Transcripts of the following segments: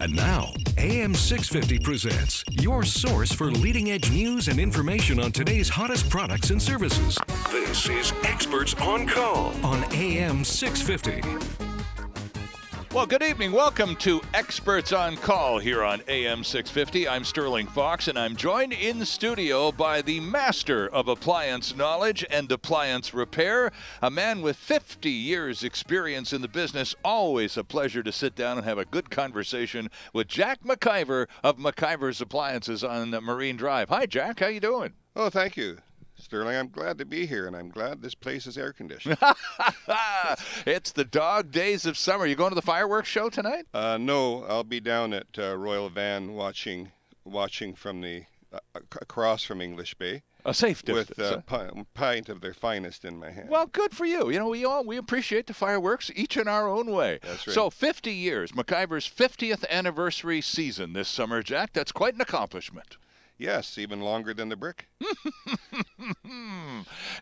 And now, AM 650 presents your source for leading-edge news and information on today's hottest products and services. This is Experts on Call on AM 650. Well, good evening. Welcome to Experts on Call here on AM 650. I'm Sterling Fox, and I'm joined in studio by the master of appliance knowledge and appliance repair, a man with 50 years experience in the business. Always a pleasure to sit down and have a good conversation with Jack McIver of McIver's Appliances on Marine Drive. Hi, Jack. How you doing? Oh, thank you, Sterling. I'm glad to be here, and I'm glad this place is air-conditioned. It's the dog days of summer. You going to the fireworks show tonight? No, I'll be down at Royal Van watching from the across from English Bay. A safe distance. With a pint of their finest in my hand. Well, good for you. You know, we appreciate the fireworks, each in our own way. That's right. So 50 years, McIver's 50th anniversary season this summer, Jack. That's quite an accomplishment. Yes, even longer than the brick.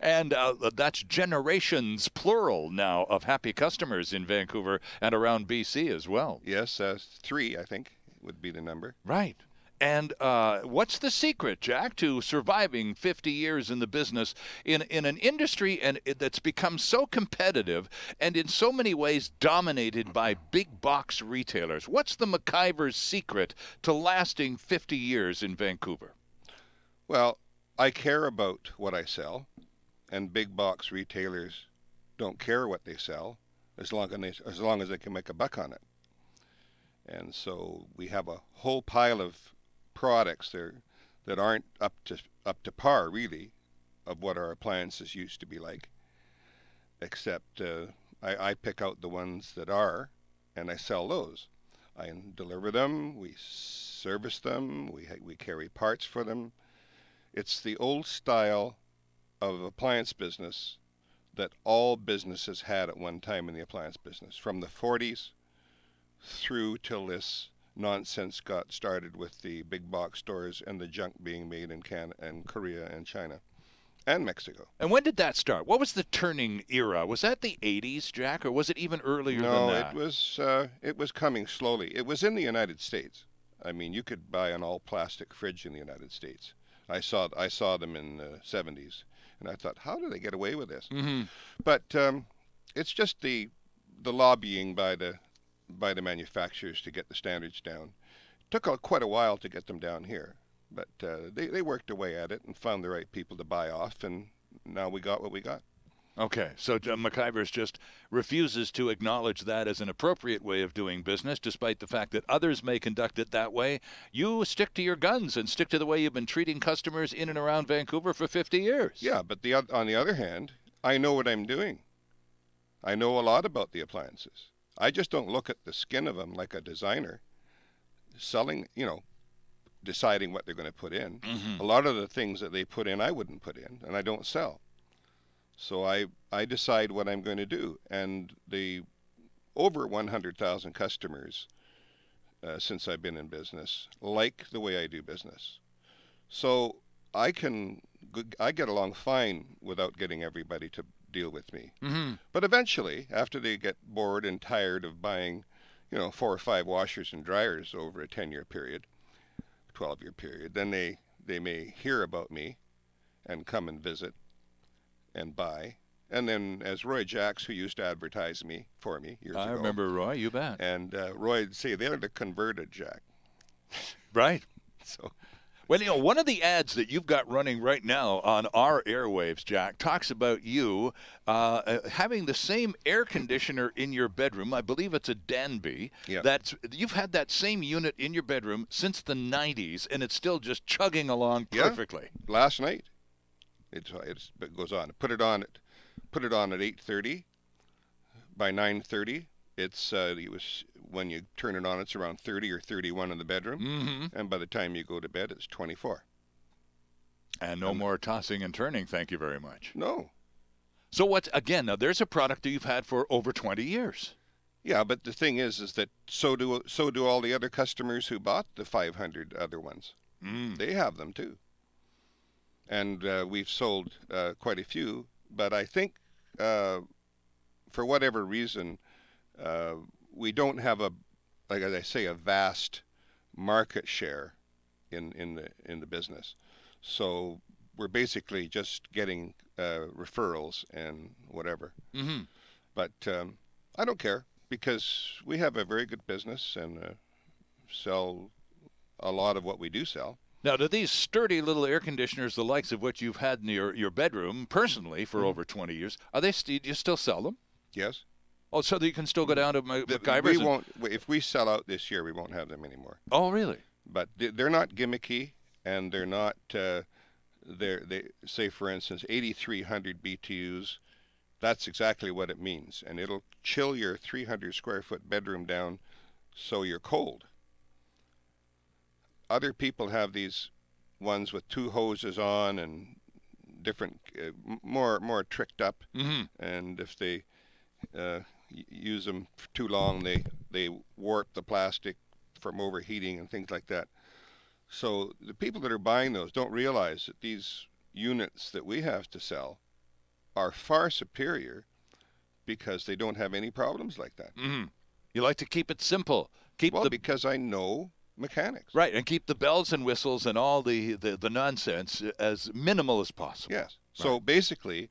And that's generations, plural now, of happy customers in Vancouver and around BC as well. Yes, 3, I think, would be the number. Right. And what's the secret, Jack, to surviving 50 years in the business in an industry that's become so competitive and in so many ways dominated by big box retailers? What's the McIver's secret to lasting 50 years in Vancouver? Well, I care about what I sell, and big box retailers don't care what they sell as long as they can make a buck on it. And so we have a whole pile of products there that aren't up to par, really, of what our appliances used to be like, except I pick out the ones that are, and I sell those. I deliver them, we service them, we carry parts for them. It's the old style of appliance business that all businesses had at one time in the appliance business, from the 40s through till this nonsense got started with the big box stores and the junk being made in Canada and Korea and China and Mexico. And when did that start? What was the turning era? Was that the 80s, Jack, or was it even earlier than that? No, it was coming slowly. It was in the United States. I mean, you could buy an all-plastic fridge in the United States. I saw them in the 70s, and I thought, how do they get away with this? Mm-hmm. But it's just the lobbying by the manufacturers to get the standards down. Took quite a while to get them down here, but they worked away at it and found the right people to buy off, and now we got what we got. Okay, so McIver's just refuses to acknowledge that as an appropriate way of doing business, despite the fact that others may conduct it that way. You stick to your guns and stick to the way you've been treating customers in and around Vancouver for 50 years. Yeah, but on the other hand, I know what I'm doing. I know a lot about the appliances. I just don't look at the skin of them like a designer selling, deciding what they're going to put in. Mm-hmm. A lot of the things that they put in, I wouldn't put in, and I don't sell. So I decide what I'm going to do. And the over 100,000 customers since I've been in business like the way I do business. So I get along fine without getting everybody to deal with me. Mm-hmm. But eventually, after they get bored and tired of buying, 4 or 5 washers and dryers over a 10-year period, 12-year period, then they may hear about me and come and visit and buy. And then as Roy Jacks, who used to advertise for me years ago. I remember Roy, you bet. And Roy would say, they're the converted Jack. Right. So, well, one of the ads that you've got running right now on our airwaves, Jack, talks about you having the same air conditioner in your bedroom. I believe it's a Danby. Yeah. You've had that same unit in your bedroom since the 90s, and it's still just chugging along perfectly. Yeah. Last night, it goes on. Put it on at 8:30. By 9:30, it was when you turn it on, it's around 30 or 31 in the bedroom, mm-hmm. and by the time you go to bed, it's 24. And no more tossing and turning. Thank you very much. No. So now there's a product that you've had for over 20 years. Yeah, but the thing is that so do all the other customers who bought the 500 other ones. They have them too. And we've sold quite a few, but I think for whatever reason, we don't have a like as I say, a vast market share in the business. So we're basically just getting referrals and whatever. Mm-hmm. But I don't care because we have a very good business and sell a lot of what we do sell. Now, do these sturdy little air conditioners, the likes of what you've had in your bedroom personally for over 20 years, are they? Do you still sell them? Yes. Oh, so that you can still go down to McIver's? We won't. If we sell out this year, we won't have them anymore. Oh, really? But they're not gimmicky, and they're not. They say, for instance, 8,300 BTUs. That's exactly what it means, and it'll chill your 300 square foot bedroom down, so you're cold. Other people have these ones with 2 hoses on and different, more tricked up. Mm-hmm. And if they use them for too long, they warp the plastic from overheating and things like that. So the people that are buying those don't realize that these units that we have to sell are far superior because they don't have any problems like that. Mm-hmm. You like to keep it simple. Because I know mechanics. Right, and keep the bells and whistles and all the nonsense as minimal as possible. Yes. So right. Basically,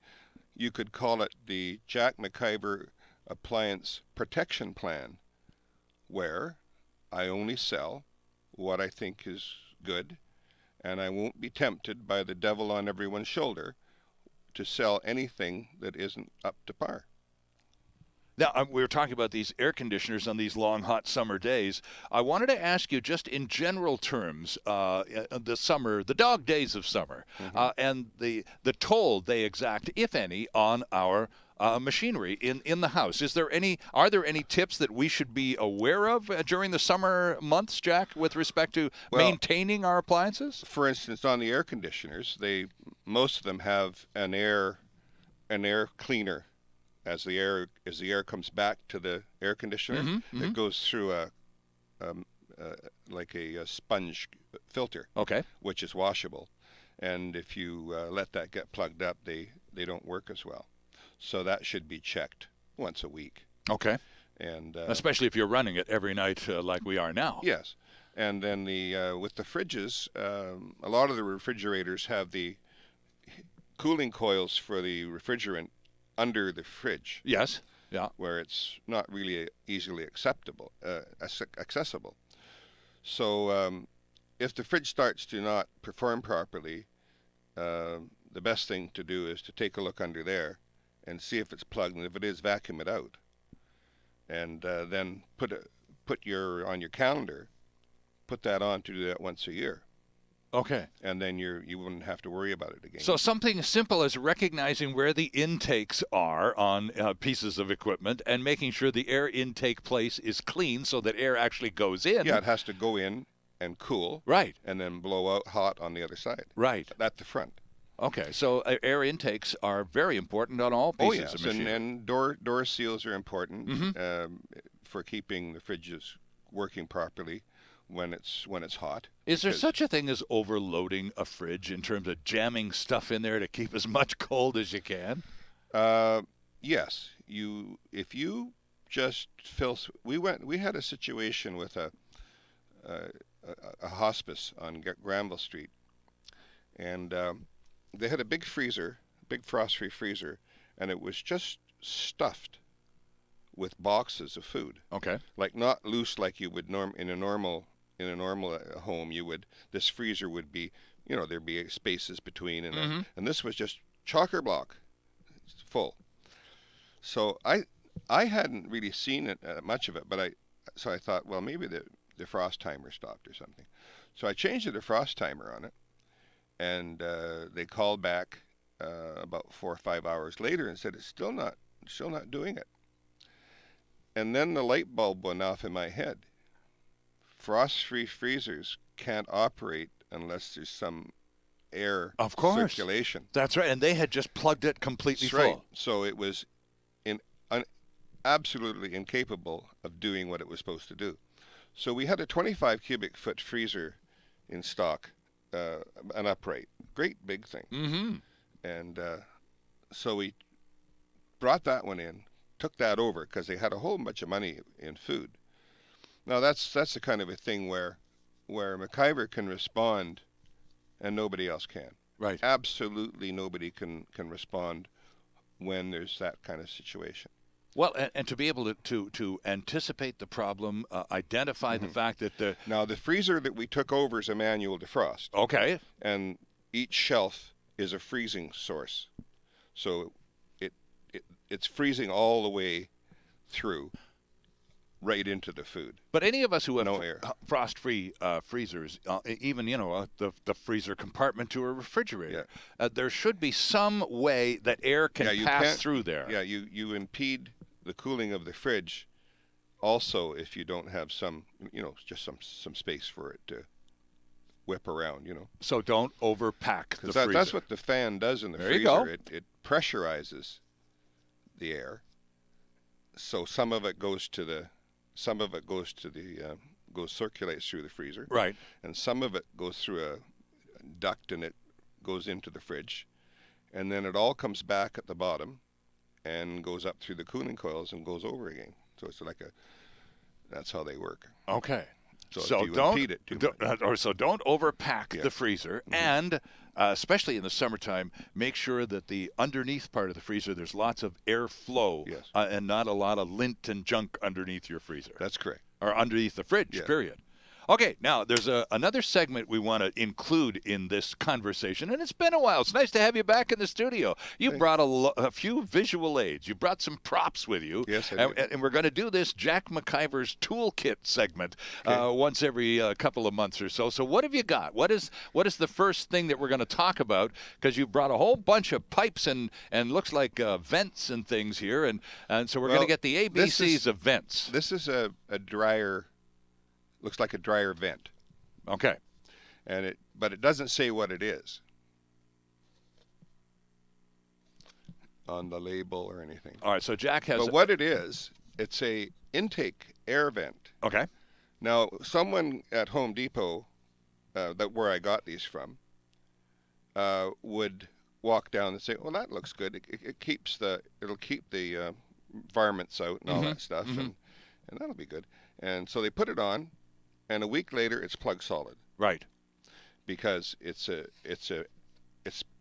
you could call it the Jack McIver Appliance Protection Plan, where I only sell what I think is good, and I won't be tempted by the devil on everyone's shoulder to sell anything that isn't up to par. Now, we were talking about these air conditioners on these long, hot summer days. I wanted to ask you, just in general terms, the dog days of summer, and the toll they exact, if any, on our machinery in the house. Are there any tips that we should be aware of during the summer months, Jack, with respect to maintaining our appliances? For instance, on the air conditioners, most of them have an air cleaner. As the air comes back to the air conditioner, it goes through like a sponge filter, which is washable. And if you let that get plugged up, they don't work as well. So that should be checked once a week. Okay. And especially if you're running it every night like we are now. Yes. And then with the fridges, a lot of the refrigerators have the cooling coils for the refrigerant under the fridge. Yes. Yeah. Where it's not really easily accessible. So if the fridge starts to not perform properly, the best thing to do is to take a look under there and see if it's plugged, and if it is, vacuum it out. And then put on your calendar, put that on to do that once a year. Okay. And then you wouldn't have to worry about it again. So something as simple as recognizing where the intakes are on pieces of equipment and making sure the air intake place is clean so that air actually goes in. Yeah, it has to go in and cool. Right. And then blow out hot on the other side. Right. At the front. Okay, so air intakes are very important on all pieces of machinery. And door seals are important for keeping the fridges working properly when it's hot. Is there such a thing as overloading a fridge in terms of jamming stuff in there to keep as much cold as you can? Yes. If you just fill. We had a situation with a hospice on Granville Street, and they had a big freezer, big frost-free freezer, and it was just stuffed with boxes of food. Okay. Like not loose like you would in a normal home. This freezer would be, there'd be spaces between, and this was just chocker block full. So I hadn't really seen it much of it, but I thought, well, maybe the frost timer stopped or something. So I changed the defrost timer on it, and they called back about 4 or 5 hours later and said it's still not doing it. And then the light bulb went off in my head. Frost-free freezers can't operate unless there's some air circulation. That's right, and they had just plugged it completely full. Right. So it was absolutely incapable of doing what it was supposed to do. So we had a 25 cubic foot freezer in stock, an upright, great big thing. And so we brought that one in, took that over because they had a whole bunch of money in food. Now that's the kind of a thing where McIver can respond and nobody else can. Right. Absolutely nobody can respond when there's that kind of situation. Well, and to be able to anticipate the problem, identify the fact that Now the freezer that we took over is a manual defrost. Okay. And each shelf is a freezing source, so it's freezing all the way through, right into the food. But any of us who have No air. frost-free freezers, even the freezer compartment to a refrigerator, there should be some way that air can pass through there. Yeah, you impede the cooling of the fridge. Also, if you don't have some, just some space for it to whip around, So don't overpack the freezer. That's what the fan does in the freezer. You go. It pressurizes the air, so some of it goes circulates through the freezer. Right. And some of it goes through a duct and it goes into the fridge, and then it all comes back at the bottom and goes up through the cooling coils and goes over again. So it's that's how they work. Okay. So don't impede it too much. So don't overpack the freezer, and especially in the summertime, make sure that the underneath part of the freezer there's lots of airflow, and not a lot of lint and junk underneath your freezer. That's correct. Or underneath the fridge. Period. Okay, now there's another segment we want to include in this conversation, and it's been a while. It's nice to have you back in the studio. You brought a few visual aids. You brought some props with you. Yes, I did. And we're going to do this Jack McIver's Toolkit segment once every couple of months or so. So what have you got? What is the first thing that we're going to talk about? Because you brought a whole bunch of pipes and looks like vents and things here, and so we're going to get the ABCs of vents. This is a dryer. Looks like a dryer vent. Okay. But it doesn't say what it is on the label or anything. All right, so Jack has... But what it is, it's a intake air vent. Okay. Now, someone at Home Depot, where I got these from, would walk down and say, well, that looks good. It'll keep the varmints out and all that stuff, and that'll be good. And so they put it on, and a week later it's plug solid. Right. Because it's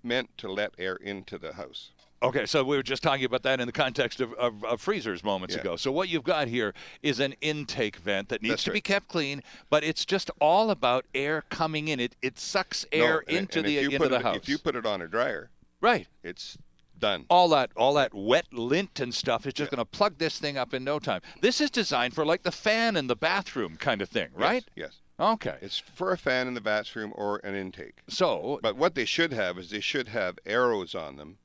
meant to let air into the house. Okay, so we were just talking about that in the context of freezers moments ago. So what you've got here is an intake vent that needs to be kept clean, but it's just all about air coming in. It sucks air into the house. If you put it on a dryer, right, it's done. All that wet lint and stuff is just going to plug this thing up in no time. This is designed for like the fan in the bathroom kind of thing, right? Yes. Okay. It's for a fan in the bathroom or an intake. But what they should have is they should have arrows on them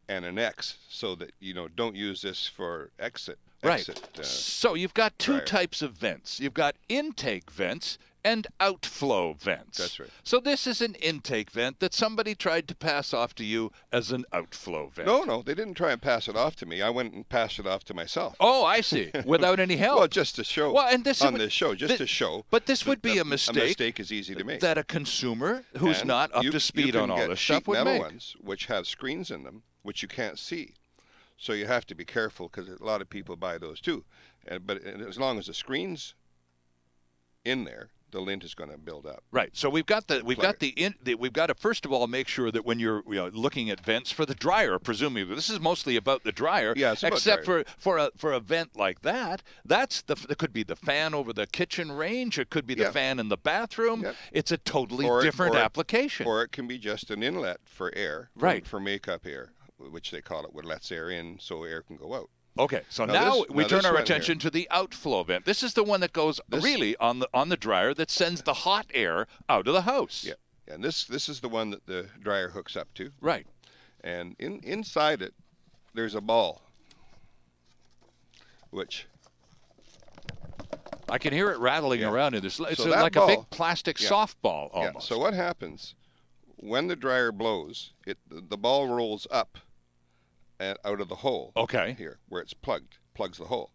and an X, so that don't use this for exit. Right. So you've got two types of vents. You've got intake vents and outflow vents. That's right. So this is an intake vent that somebody tried to pass off to you as an outflow vent. No, they didn't try and pass it off to me. I went and passed it off to myself. Oh, I see. Without any help. Well, just to show. Well, and this show, to show. But this would be a mistake. A mistake is easy to make. That a consumer who's not up to speed on all this stuff would make. You can get sheet metal ones which have screens in them, which you can't see. So you have to be careful, because a lot of people buy those too. But as long as the screen's in there, the lint is going to build up. Right. So we've got to first of all make sure that when you're looking at vents for the dryer, presumably this is mostly about the dryer. Yeah, it's about dryer. for a vent like that, it could be the fan over the kitchen range. It could be the fan in the bathroom. Yep. It's a totally different application. Or it can be just an inlet for air. Right. For makeup air, which they call it, what lets air in so air can go out. Okay, so now we turn our attention to the outflow vent. This is the one that goes really on the dryer that sends the hot air out of the house. Yeah, and this is the one that the dryer hooks up to. Right. And inside it, there's a ball, which I can hear it rattling around in this. It's like a big plastic softball almost. Yeah. So what happens when the dryer blows? The ball rolls up out of the hole. Okay. Here, where it's plugs the hole.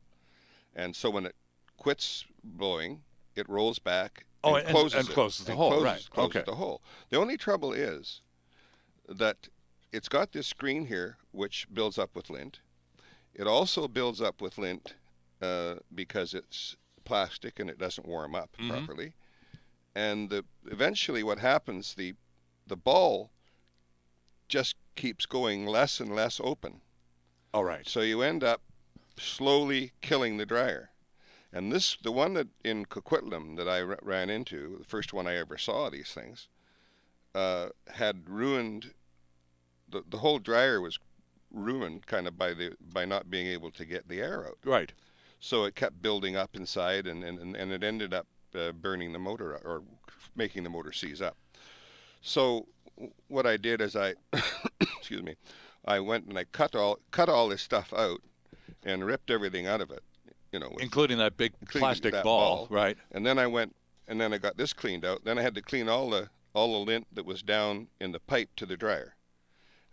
And so when it quits blowing, it rolls back and closes the hole. Closes the hole. The only trouble is that it's got this screen here which builds up with lint. It also builds up with lint because plastic and it doesn't warm up properly. And eventually what happens, the ball just keeps going less and less open. All right. So you end up slowly killing the dryer. And the one that in Coquitlam that I ran into, the first one I ever saw of these things, had ruined, the whole dryer was ruined kind of by not being able to get the air out. Right. So it kept building up inside, and it ended up burning the motor, or making the motor seize up. So what I did is excuse me, I went and I cut all this stuff out and ripped everything out of it, including that big plastic ball, right? And then I went and then I got this cleaned out. Then I had to clean all the lint that was down in the pipe to the dryer.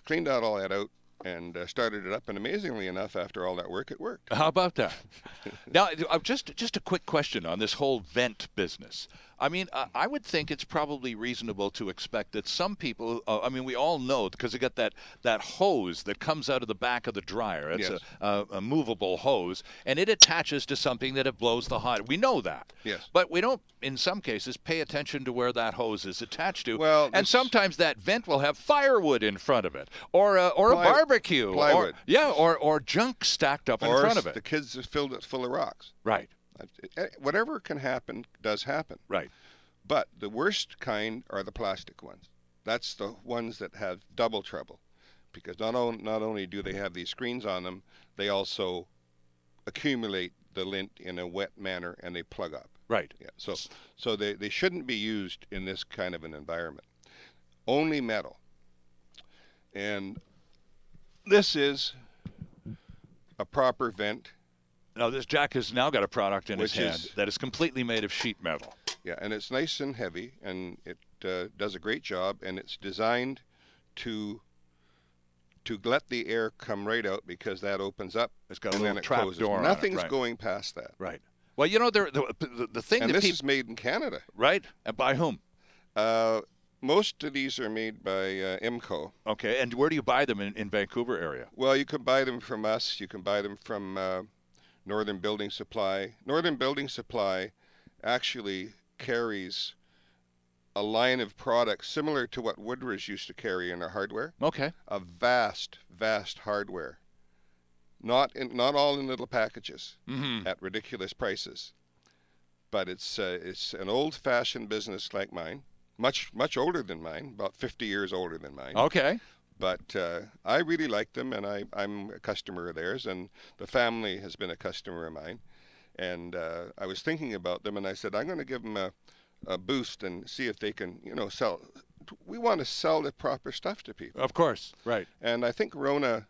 Cleaned all that out and started it up, and amazingly enough, after all that work, it worked. How about that? Now, just a quick question on this whole vent business. I mean, I would think it's probably reasonable to expect that some people, I mean, we all know, because you got that hose that comes out of the back of the dryer. It's Yes. a movable hose, and it attaches to something that it blows the hot. We know that. Yes. But we don't, in some cases, pay attention to where that hose is attached to. Well, and sometimes that vent will have firewood in front of it, or a barbecue. Plywood. Or junk stacked up in front of it. The kids have filled it full of rocks. Right. Whatever can happen does happen. Right. But the worst kind are the plastic ones. That's the ones that have double trouble, because not only do they have these screens on them, they also accumulate the lint in a wet manner and they plug up. Right. Yeah. So they shouldn't be used in this kind of an environment. Only metal. And this is a proper vent. Now, this Jack has now got a product in his hand that is completely made of sheet metal. Yeah, and it's nice and heavy, and it does a great job, and it's designed to let the air come right out, because that opens up. It's got a and little then it trap closes. door on it. Nothing's Right. going past that. Right. Well, the thing And that this is made in Canada. Right? And by whom? Most of these are made by IMCO. Okay, and where do you buy them in Vancouver area? Well, you can buy them from us. You can buy them from Northern Building Supply. Northern Building Supply actually carries a line of products similar to what Woodridge used to carry in our hardware. Okay. A vast hardware. Not all in little packages at ridiculous prices. But it's an old-fashioned business like mine, much older than mine, about 50 years older than mine. Okay. But I really like them, and I'm a customer of theirs, and the family has been a customer of mine. And I was thinking about them, and I said, I'm going to give them a boost and see if they can, sell. We want to sell the proper stuff to people. Of course, right. And I think Rona,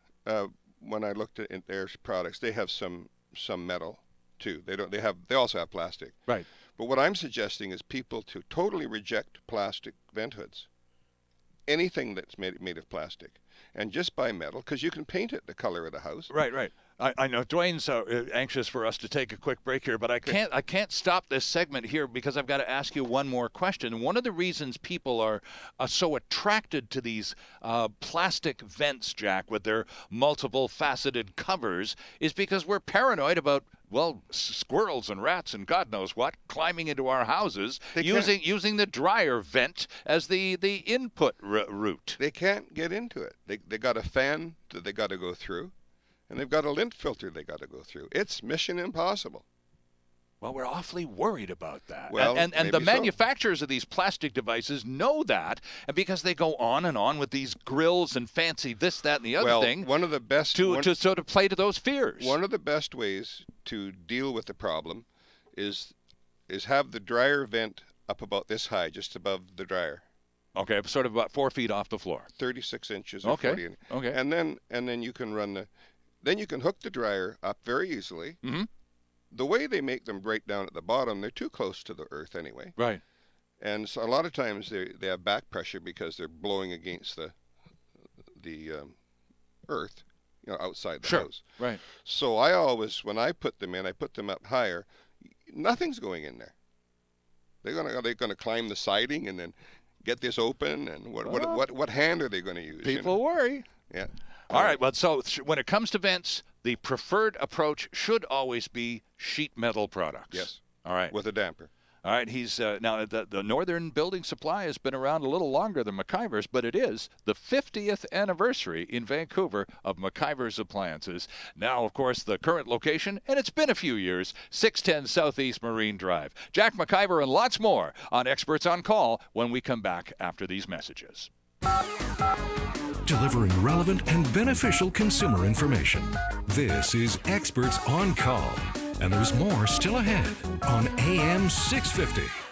when I looked at their products, they have some metal too. They also have plastic. Right. But what I'm suggesting is people to totally reject plastic vent hoods. Anything that's made of plastic, and just buy metal, because you can paint it the color of the house. Right. I know Dwayne's anxious for us to take a quick break here, but I can't stop this segment here, because I've got to ask you one more question. One of the reasons people are so attracted to these plastic vents, Jack, with their multiple faceted covers, is because we're paranoid about, well, squirrels and rats and God knows what climbing into our houses, using the dryer vent as the input route. They can't get into it. They got a fan that they got to go through, and they've got a lint filter they got to go through. It's mission impossible. Well, we're awfully worried about that. Well, and the maybe manufacturers of these plastic devices know that, and because they go on and on with these grills and fancy this, that, and the other thing, one of the best to sort of play to those fears. One of the best ways to deal with the problem is have the dryer vent up about this high, just above the dryer. Okay, sort of about 4 feet off the floor. 36 inches or 40 inches. Okay. And then you can then you can hook the dryer up very easily. Mm-hmm. The way they make them right down at the bottom, they're too close to the earth anyway. Right. And so a lot of times they have back pressure because they're blowing against the earth, outside the house. Right. So I always, when I put them in, I put them up higher. Nothing's going in there. They're gonna climb the siding and then get this open, and what hand are they going to use? People worry. Yeah. All right. Well, so when it comes to vents, the preferred approach should always be sheet metal products. Yes. All right. with a damper. All right, he's now the Northern Building Supply has been around a little longer than McIver's, but it is the 50th anniversary in Vancouver of McIver's Appliances. Now, of course, the current location, and it's been a few years, 610 Southeast Marine Drive. Jack McIver and lots more on Experts on Call when we come back after these messages. Delivering relevant and beneficial consumer information. This is Experts on Call. And there's more still ahead on AM 650.